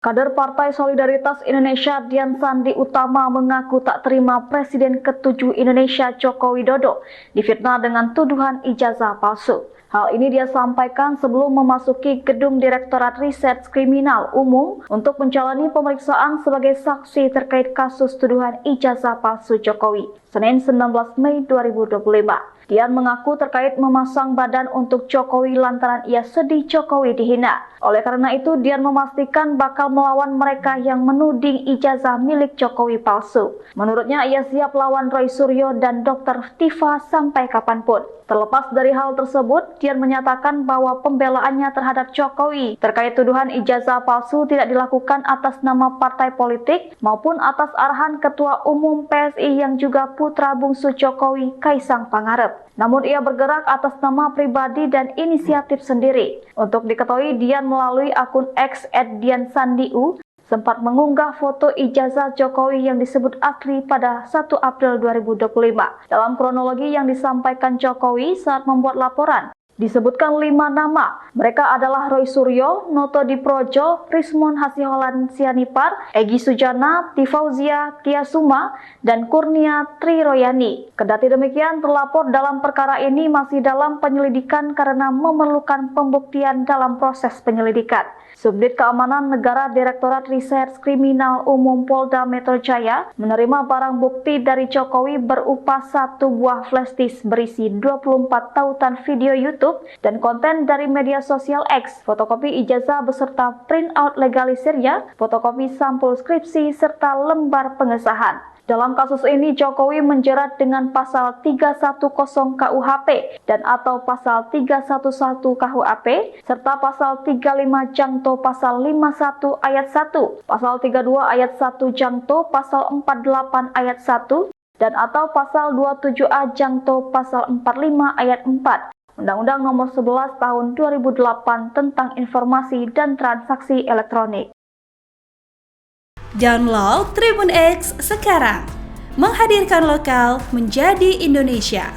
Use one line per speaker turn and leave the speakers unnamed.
Kader Partai Solidaritas Indonesia Dian Sandi Utama mengaku tak terima Presiden ke-7 Indonesia Joko Widodo difitnah dengan tuduhan ijazah palsu. Hal ini dia sampaikan sebelum memasuki gedung Direktorat Riset Kriminal Umum untuk menjalani pemeriksaan sebagai saksi terkait kasus tuduhan ijazah palsu Jokowi, Senin 19 Mei 2025. Dian mengaku terkait memasang badan untuk Jokowi lantaran ia sedih Jokowi dihina. Oleh karena itu, Dian memastikan bakal melawan mereka yang menuding ijazah milik Jokowi palsu. Menurutnya, ia siap lawan Roy Suryo dan Dr. Tifa sampai kapanpun. Terlepas dari hal tersebut, Dian menyatakan bahwa pembelaannya terhadap Jokowi terkait tuduhan ijazah palsu tidak dilakukan atas nama partai politik maupun atas arahan Ketua Umum PSI yang juga putra bungsu Jokowi, Kaisang Pangarep. Namun ia bergerak atas nama pribadi dan inisiatif sendiri. Untuk diketahui, Dian melalui akun X @diansandiu sempat mengunggah foto ijazah Jokowi yang disebut asli pada 1 April 2025. Dalam kronologi yang disampaikan Jokowi saat membuat laporan, disebutkan 5 nama. Mereka adalah Roy Suryo, Noto Diprojo, Rismon Hasiholan Sianipar, Egy Sujana, Tifauzia Tiasuma, dan Kurnia Triroyani. Kendati demikian, terlapor dalam perkara ini masih dalam penyelidikan karena memerlukan pembuktian dalam proses penyelidikan. Subdit Keamanan Negara Direktorat Riset Kriminal Umum Polda Metro Jaya menerima barang bukti dari Jokowi berupa 1 buah flash disk berisi 24 tautan video YouTube dan konten dari media sosial X, fotokopi ijazah beserta print out legalisirnya, fotokopi sampul skripsi, serta lembar pengesahan. Dalam kasus ini, Jokowi menjerat dengan pasal 310 KUHP dan atau pasal 311 KUHP, serta pasal 35 Jangto pasal 51 ayat 1, pasal 32 ayat 1 Jangto pasal 48 ayat 1, dan atau pasal 27A Jangto pasal 45 ayat 4. Undang-Undang Nomor 11 Tahun 2008 tentang Informasi dan Transaksi Elektronik.
Download Tribun X sekarang, menghadirkan lokal menjadi Indonesia.